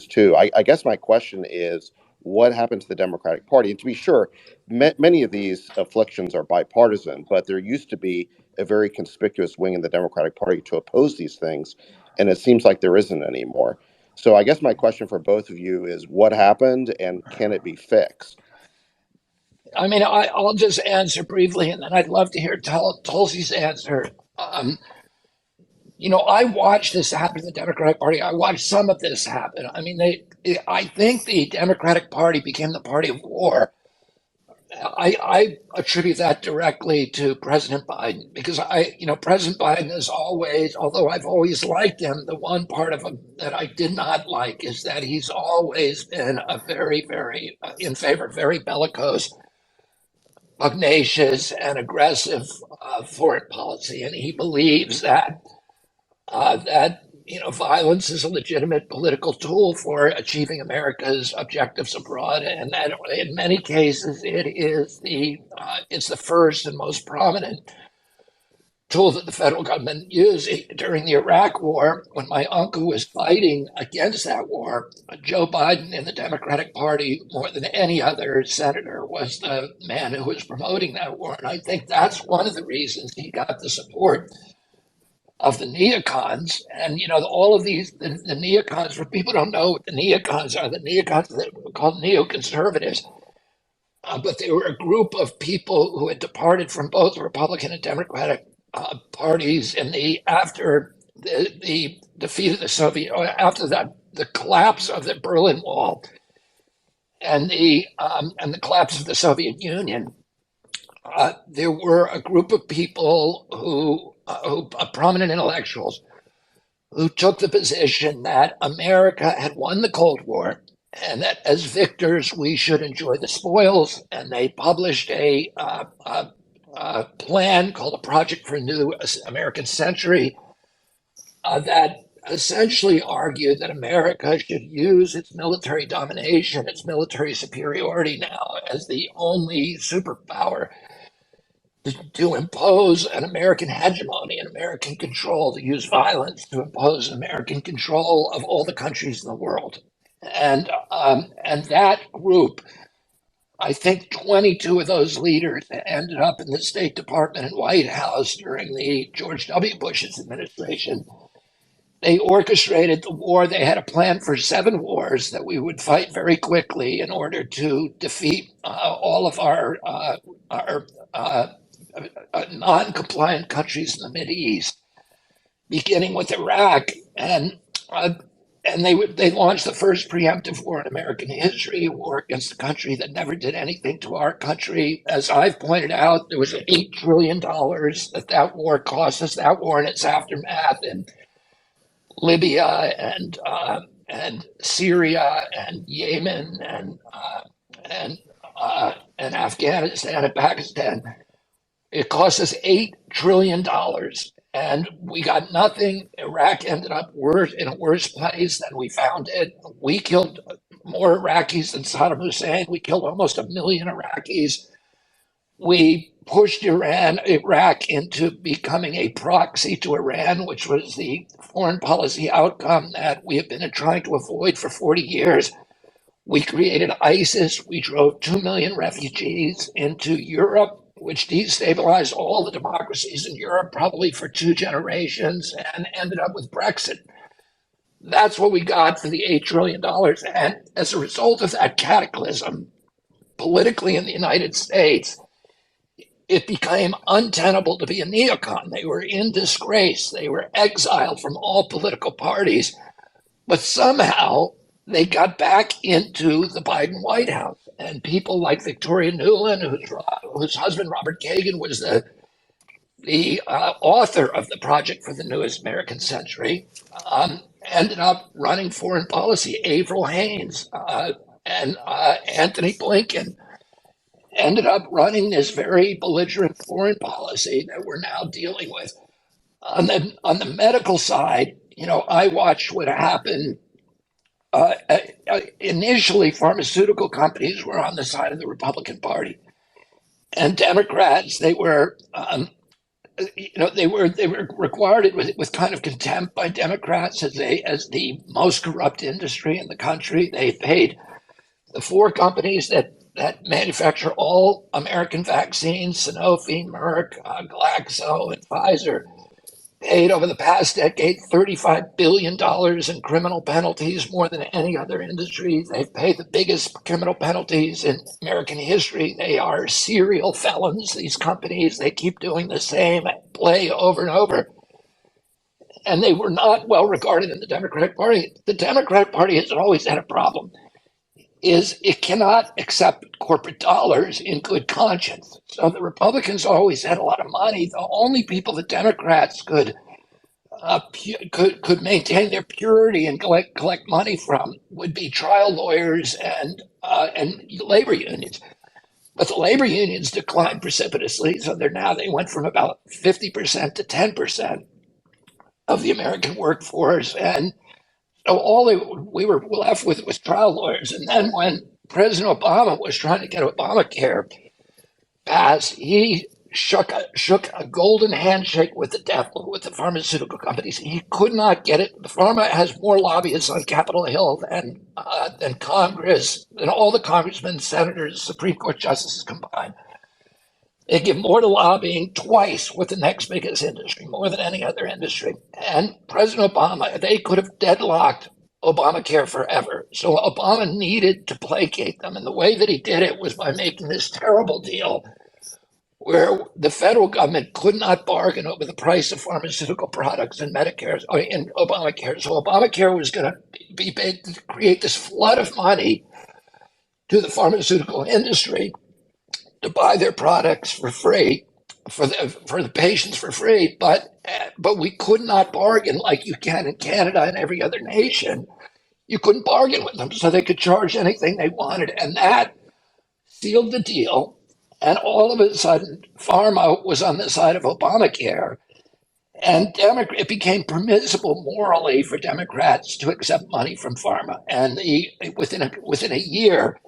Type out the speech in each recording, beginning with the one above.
too. I guess my question is, what happened to the Democratic Party? And to be sure, many of these afflictions are bipartisan, but there used to be a very conspicuous wing in the Democratic Party to oppose these things, and it seems like there isn't anymore. So I guess my question for both of you is, what happened, and can it be fixed? I mean, I'll just answer briefly, and then I'd love to hear Tulsi's answer. Um, I watched this happen in the Democratic Party. I watched some of this happen. I mean, I think the Democratic Party became the party of war. I attribute that directly to President Biden because President Biden is always, although I've always liked him, the one part of him that I did not like is that he's always been a very, very in favor, very bellicose, pugnacious, and aggressive foreign policy, and he believes that violence is a legitimate political tool for achieving America's objectives abroad, and that in many cases it's the first and most prominent tool that the federal government used during the Iraq War. When my uncle was fighting against that war, Joe Biden in the Democratic Party, more than any other senator, was the man who was promoting that war, and I think that's one of the reasons he got the support of the neocons. And all of these the neocons, for people who don't know what the neocons are, that were called neoconservatives, but they were a group of people who had departed from both the Republican and Democratic parties in after the defeat of the Soviet, after the collapse of the Berlin Wall and the collapse of the Soviet Union. There were a group of people who prominent intellectuals who took the position that America had won the Cold War and that as victors we should enjoy the spoils. And they published a plan called a Project for a New American Century that essentially argued that America should use its military domination, its military superiority now as the only superpower to impose an American hegemony, an American control, to use violence to impose American control of all the countries in the world. And that group, I think 22 of those leaders ended up in the State Department and White House during the George W. Bush's administration. They orchestrated the war. They had a plan for 7 wars that we would fight very quickly in order to defeat all of our non-compliant countries in the Mideast, beginning with Iraq, and they launched the first preemptive war in American history, a war against a country that never did anything to our country. As I've pointed out, there was $8 trillion that war cost us, that war and its aftermath in Libya and Syria and Yemen and Afghanistan and Pakistan. It cost us $8 trillion, and we got nothing. Iraq ended up in a worse place than we found it. We killed more Iraqis than Saddam Hussein. We killed almost 1 million Iraqis. We pushed Iraq into becoming a proxy to Iran, which was the foreign policy outcome that we have been trying to avoid for 40 years. We created ISIS. We drove 2 million refugees into Europe, which destabilized all the democracies in Europe, probably for 2 generations, and ended up with Brexit. That's what we got for the $8 trillion. And as a result of that cataclysm, politically in the United States, it became untenable to be a neocon. They were in disgrace. They were exiled from all political parties. But somehow they got back into the Biden White House. And people like Victoria Nuland, whose husband, Robert Kagan, was the author of the Project for the Newest American Century, ended up running foreign policy. Avril Haines and Anthony Blinken ended up running this very belligerent foreign policy that we're now dealing with. On the medical side, I watched what happened. Initially, pharmaceutical companies were on the side of the Republican Party, and Democrats, they were they were regarded with kind of contempt by Democrats as the most corrupt industry in the country. They paid the four companies that manufacture all American vaccines, Sanofi, Merck, Glaxo, and Pfizer, paid over the past decade $35 billion in criminal penalties, more than any other industry. They've paid the biggest criminal penalties in American history. They are serial felons, these companies. They keep doing the same play over and over. And they were not well regarded in the Democratic Party. The Democratic Party has always had a problem, is it cannot accept corporate dollars in good conscience. So the Republicans always had a lot of money. The only people the Democrats could maintain their purity and collect money from would be trial lawyers and labor unions. But the labor unions declined precipitously, so they went from about 50% to 10% of the American workforce, and so we were left with was trial lawyers. And then when President Obama was trying to get Obamacare passed, he shook a golden handshake with the devil, with the pharmaceutical companies. He could not get it. The Pharma has more lobbyists on Capitol Hill than Congress, than all the congressmen, senators, Supreme Court justices combined. They give more to lobbying, twice with the next biggest industry, more than any other industry. And President Obama, they could have deadlocked Obamacare forever. So Obama needed to placate them. And the way that he did it was by making this terrible deal where the federal government could not bargain over the price of pharmaceutical products in Medicare, or in Obamacare. So Obamacare was going to be big to create this flood of money to the pharmaceutical industry to buy their products for free, for the patients for free, but we could not bargain like you can in Canada and every other nation. You couldn't bargain with them, so they could charge anything they wanted, and that sealed the deal. And all of a sudden, Pharma was on the side of Obamacare, and it became permissible morally for Democrats to accept money from Pharma. And within a year,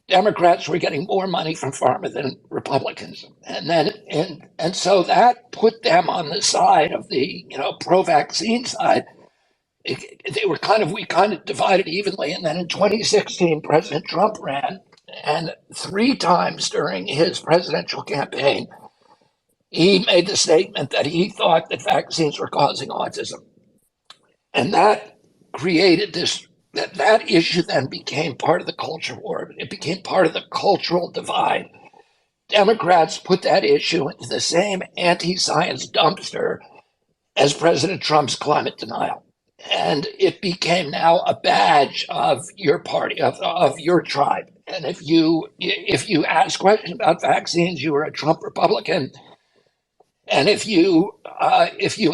Democrats were getting more money from Pharma than Republicans, and so that put them on the side of the pro-vaccine side. We kind of divided evenly, and then in 2016, President Trump ran, and three times during his presidential campaign, he made the statement that he thought that vaccines were causing autism, and that created this. That issue then became part of the culture war. It became part of the cultural divide. Democrats put that issue into the same anti-science dumpster as President Trump's climate denial. And it became now a badge of your party, of your tribe. And if you ask questions about vaccines, you were a Trump Republican. And if you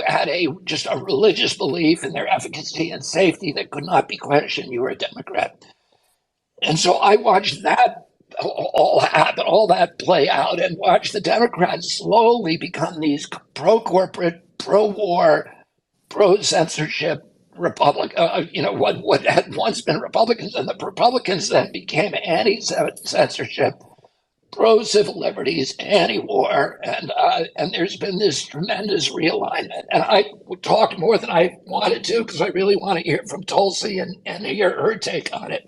had just a religious belief in their efficacy and safety that could not be questioned, you were a Democrat. And so I watched that all happen, all that play out, and watched the Democrats slowly become these pro-corporate, pro-war, pro-censorship what had once been Republicans, and the Republicans then became anti-censorship, pro-civil liberties, anti-war, and there's been this tremendous realignment. And I talked more than I wanted to because I really want to hear from Tulsi and hear her take on it.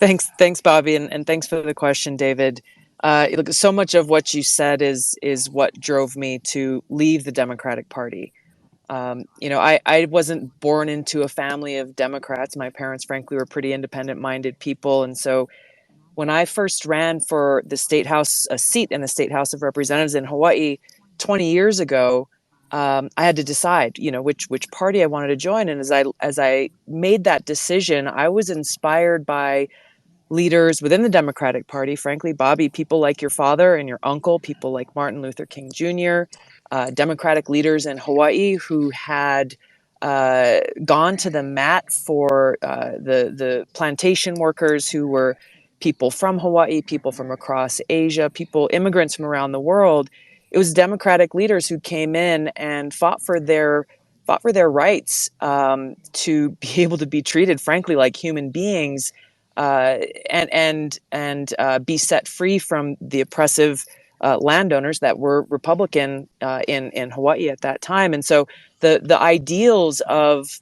Thanks, Bobby, and thanks for the question, David. Look, so much of what you said is what drove me to leave the Democratic Party. I wasn't born into a family of Democrats. My parents, frankly, were pretty independent-minded people, and so when I first ran for the state house, a seat in the State House of Representatives in Hawaii 20 years ago, I had to decide, which party I wanted to join. And as I made that decision, I was inspired by leaders within the Democratic Party, frankly, Bobby, people like your father and your uncle, people like Martin Luther King Jr., Democratic leaders in Hawaii who had gone to the mat for the plantation workers who were people from Hawaii, people from across Asia, immigrants from around the world. It was Democratic leaders who came in and fought for their rights to be able to be treated, frankly, like human beings, and be set free from the oppressive landowners that were Republican in Hawaii at that time. And so the ideals of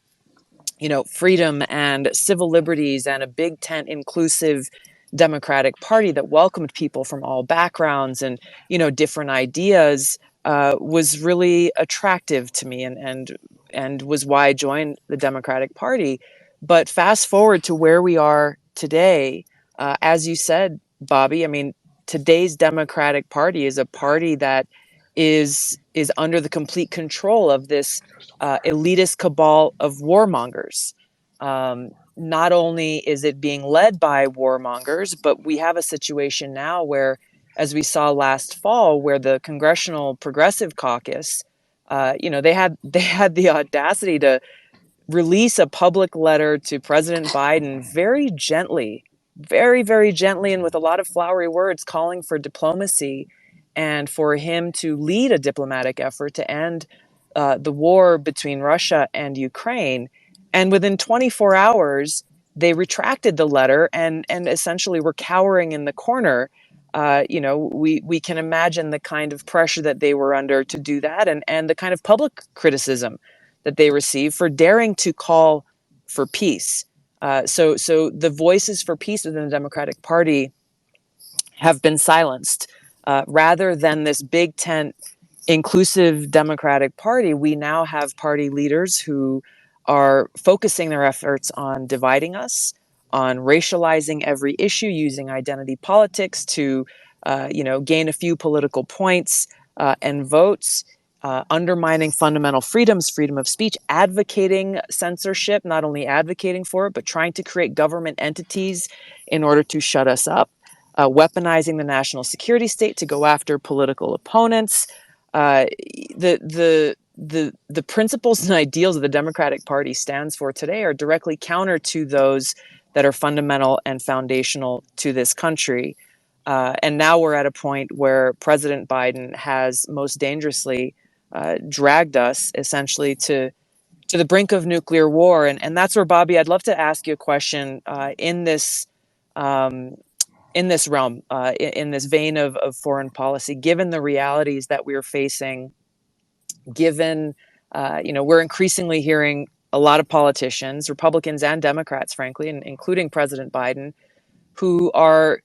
freedom and civil liberties and a big tent inclusive Democratic Party that welcomed people from all backgrounds and different ideas was really attractive to me, and was why I joined the Democratic Party. But fast forward to where we are today, as you said, Bobby, I mean, today's Democratic Party is a party that is under the complete control of this elitist cabal of warmongers. Not only is it being led by warmongers, but we have a situation now where, as we saw last fall, where the Congressional Progressive Caucus, they had the audacity to release a public letter to President Biden very gently, very, very gently, and with a lot of flowery words, calling for diplomacy and for him to lead a diplomatic effort to end the war between Russia and Ukraine. And within 24 hours, they retracted the letter and essentially were cowering in the corner. We can imagine the kind of pressure that they were under to do that, and the kind of public criticism that they received for daring to call for peace. So the voices for peace within the Democratic Party have been silenced. Rather than this big tent inclusive Democratic Party, we now have party leaders who are focusing their efforts on dividing us, on racializing every issue, using identity politics to gain a few political points and votes, undermining fundamental freedoms, freedom of speech, advocating censorship, not only advocating for it, but trying to create government entities in order to shut us up, weaponizing the national security state to go after political opponents. The principles and ideals that the Democratic Party stands for today are directly counter to those that are fundamental and foundational to this country. And now we're at a point where President Biden has most dangerously dragged us essentially to the brink of nuclear war. And that's where, Bobby, I'd love to ask you a question in this realm, in this vein of foreign policy, given the realities that we're facing, given, we're increasingly hearing a lot of politicians, Republicans and Democrats, frankly, including President Biden, who are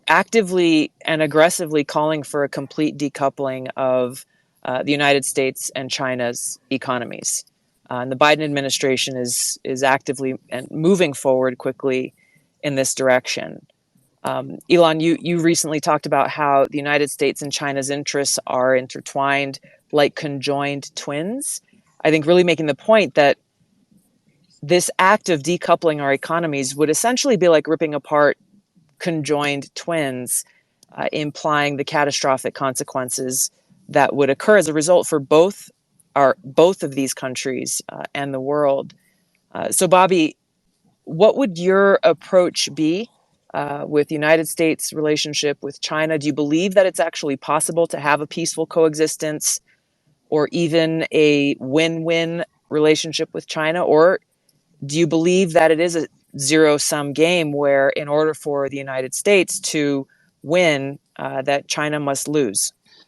actively and aggressively calling for a complete decoupling of the United States and China's economies. And the Biden administration is actively and moving forward quickly in this direction. Elon, you recently talked about how the United States and China's interests are intertwined like conjoined twins. I think really making the point that this act of decoupling our economies would essentially be like ripping apart conjoined twins, implying the catastrophic consequences that would occur as a result for both of these countries and the world. So, Bobby, what would your approach be with the United States' relationship with China? Do you believe that it's actually possible to have a peaceful coexistence or even a win-win relationship with China? Or do you believe that it is a zero-sum game where in order for the United States to win, that China must lose?